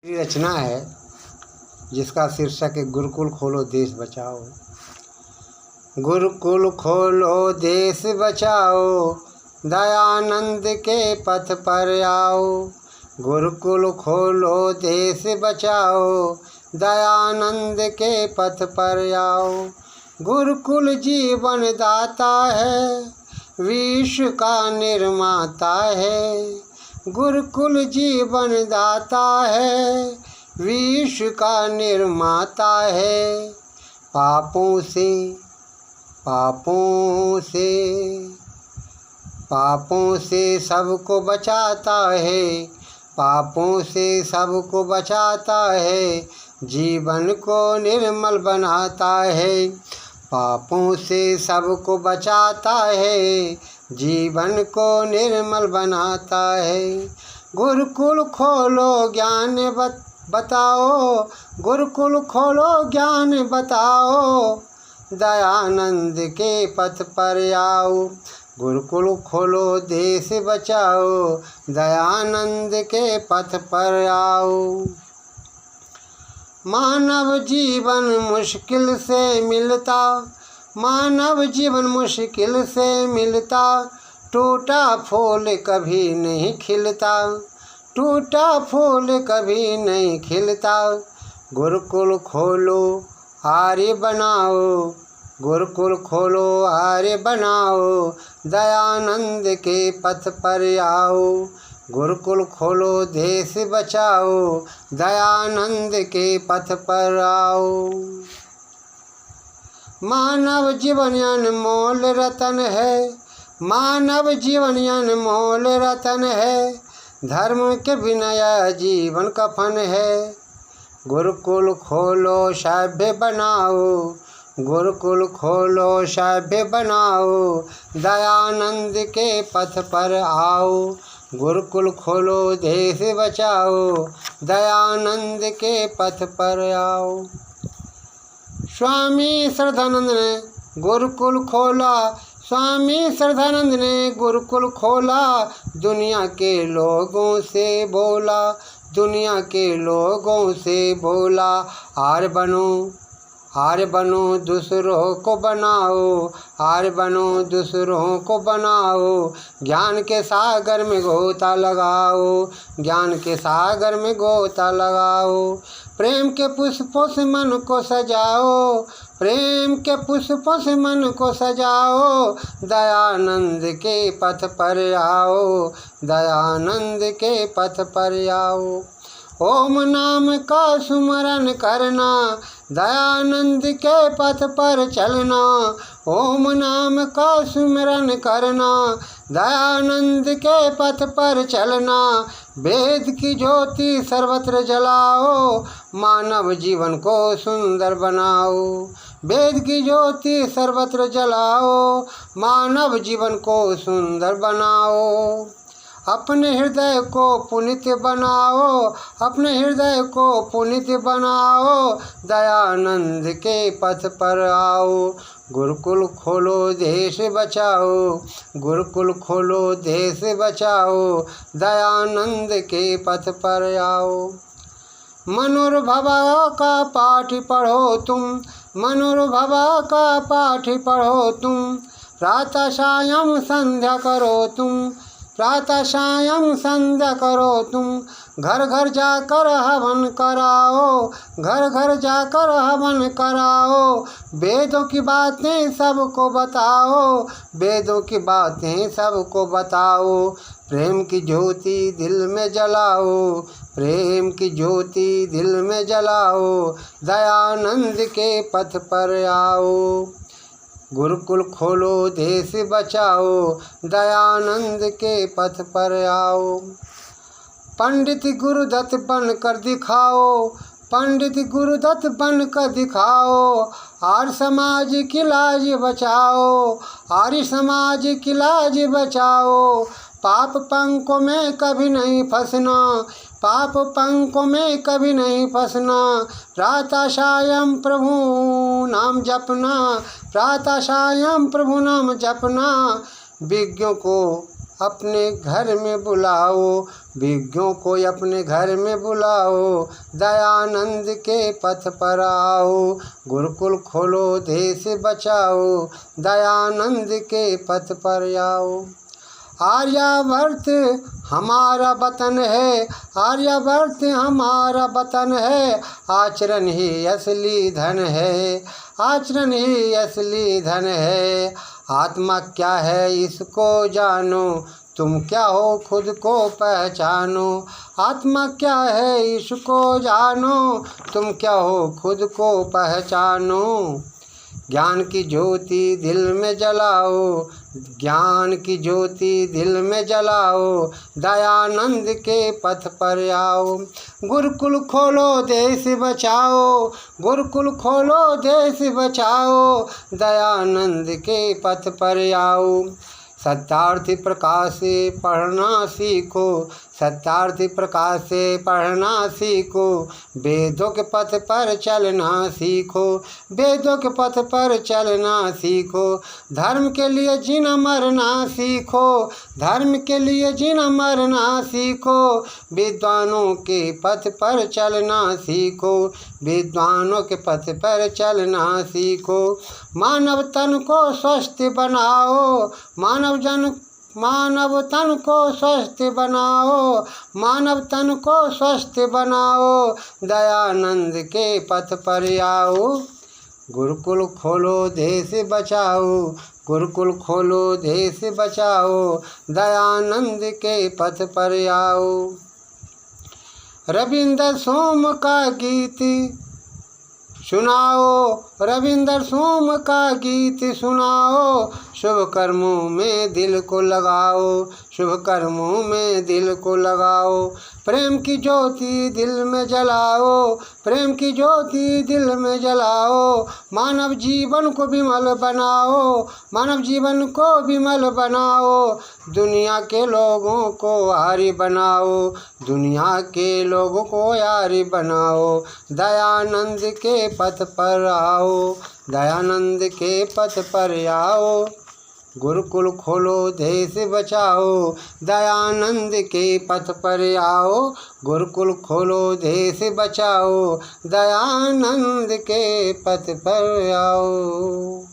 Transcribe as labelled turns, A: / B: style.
A: मेरी रचना है जिसका शीर्षक है गुरुकुल खोलो देश बचाओ। गुरुकुल खोलो देश बचाओ, दयानंद के पथ पर आओ। गुरुकुल खोलो देश बचाओ, दयानंद के पथ पर आओ। गुरुकुल जीवन दाता है, विश्व का निर्माता है। गुरुकुल जीवन दाता है, विश्व का निर्माता है। पापों से सबको बचाता है, पापों से सबको बचाता है। जीवन को निर्मल बनाता है, पापों से सबको बचाता है। जीवन को निर्मल बनाता है। गुरुकुल खोलो ज्ञान बताओ, गुरुकुल खोलो ज्ञान बताओ। दयानंद के पथ पर आओ, गुरुकुल खोलो देश बचाओ। दयानंद के पथ पर आओ। मानव जीवन मुश्किल से मिलता, मानव जीवन मुश्किल से मिलता। टूटा फूल कभी नहीं खिलता, टूटा फूल कभी नहीं खिलता। गुरुकुल खोलो आर्य बनाओ, गुरुकुल खोलो आर्य बनाओ। दयानंद के पथ पर आओ, गुरुकुल खोलो देश बचाओ। दयानंद के पथ पर आओ। मानव जीवन अनमोल रतन है, मानव जीवन अनमोल रतन है। धर्म के बिना जीवन कफन है। गुरुकुल खोलो सभ्य बनाओ, गुरुकुल खोलो सभ्य बनाओ। दयानंद के पथ पर आओ, गुरुकुल खोलो देश बचाओ। दयानंद के पथ पर आओ। स्वामी श्रद्धानंद ने गुरुकुल खोला, स्वामी श्रद्धानंद ने गुरुकुल खोला। दुनिया के लोगों से बोला, दुनिया के लोगों से बोला। आर्य बनो, आर्य बनो दूसरों को बनाओ, आर्य बनो दूसरों को बनाओ। ज्ञान के सागर में गोता लगाओ, ज्ञान के सागर में गोता लगाओ। प्रेम के पुष्पों से मन को सजाओ, प्रेम के पुष्पों से मन को सजाओ। दयानंद के पथ पर आओ, दयानंद के पथ पर आओ। ओम नाम का सुमरन करना, दयानंद के पथ पर चलना। ओम नाम का सुमरन करना, दयानंद के पथ पर चलना। वेद की ज्योति सर्वत्र जलाओ, मानव जीवन को सुंदर बनाओ। वेद की ज्योति सर्वत्र जलाओ, मानव जीवन को सुंदर बनाओ। अपने हृदय को पुनित बनाओ, अपने हृदय को पुनित बनाओ। दयानंद के पथ पर आओ, गुरुकुल खोलो देश बचाओ। गुरुकुल खोलो देश बचाओ। दयानंद के पथ पर आओ। मनुर्भवा का पाठ पढ़ो तुम, मनुर्भवा का पाठ पढ़ो तुम। प्रातः सायं संध्या करो तुम, प्रातः सायं संध्या करो तुम। घर घर जाकर हवन कराओ, घर घर जाकर हवन कराओ। वेदों की बातें सबको बताओ, वेदों की बातें सबको बताओ। प्रेम की ज्योति दिल में जलाओ, प्रेम की ज्योति दिल में जलाओ। दयानंद के पथ पर आओ, गुरुकुल खोलो देश बचाओ। दयानंद के पथ पर आओ। पंडित गुरुदत्त बन कर दिखाओ, पंडित गुरुदत्त बन कर दिखाओ। आर्य समाज की लाज बचाओ, आर्य समाज की लाज बचाओ। पाप पंखों में कभी नहीं फंसना, पाप पंखों में कभी नहीं फंसना। प्रातः सायं प्रभु नाम जपना, प्रातः सायं प्रभु नाम जपना। विज्ञों को अपने घर में बुलाओ, विज्ञों को अपने घर में बुलाओ, दयानंद के पथ पर आओ, गुरुकुल खोलो देश बचाओ, दयानंद के पथ पर आओ। आर्यावर्त हमारा वतन है, आर्यावर्त हमारा वतन है, आचरण ही असली धन है, आचरण ही असली धन है। आत्मा क्या है इसको जानो, तुम क्या हो खुद को पहचानो, आत्मा क्या है इसको जानो, तुम क्या हो खुद को पहचानो। ज्ञान की ज्योति दिल में जलाओ, ज्ञान की ज्योति दिल में जलाओ, दयानंद के पथ पर आओ, गुरुकुल खोलो देश बचाओ, गुरुकुल खोलो देश बचाओ, दयानंद के पथ पर आओ। सत्यार्थी प्रकाश से पढ़ना सीखो, सत्यार्थी प्रकाश से पढ़ना सीखो, वेदों के पथ पर चलना सीखो, वेदों के पथ पर चलना सीखो, धर्म के लिए जीना मरना सीखो, धर्म के लिए जीना मरना सीखो, विद्वानों के पथ पर चलना सीखो, विद्वानों के पथ पर चलना सीखो। मानव तन को स्वस्थ बनाओ, मानव तन को स्वस्थ बनाओ, मानव तन को स्वस्थ बनाओ, दयानंद के पथ पर आओ, गुरुकुल खोलो देश बचाओ, गुरुकुल खोलो देश बचाओ, दयानंद के पथ पर आओ। रविंद्र सोम का गीत सुनाओ, रविंद्र सोम का गीत सुनाओ, शुभ कर्मों में दिल को लगाओ, शुभ कर्मों में दिल को लगाओ, प्रेम की ज्योति दिल में जलाओ, प्रेम की ज्योति दिल में जलाओ, मानव जीवन को विमल बनाओ, मानव जीवन को विमल बनाओ, दुनिया के लोगों को यारी बनाओ, दुनिया के लोगों को यारी बनाओ, दयानंद के पथ पर आओ, दयानंद के पथ पर आओ, गुरुकुल खोलो देश बचाओ, दयानंद के पथ पर आओ, गुरुकुल खोलो देश बचाओ, दयानंद के पथ पर आओ।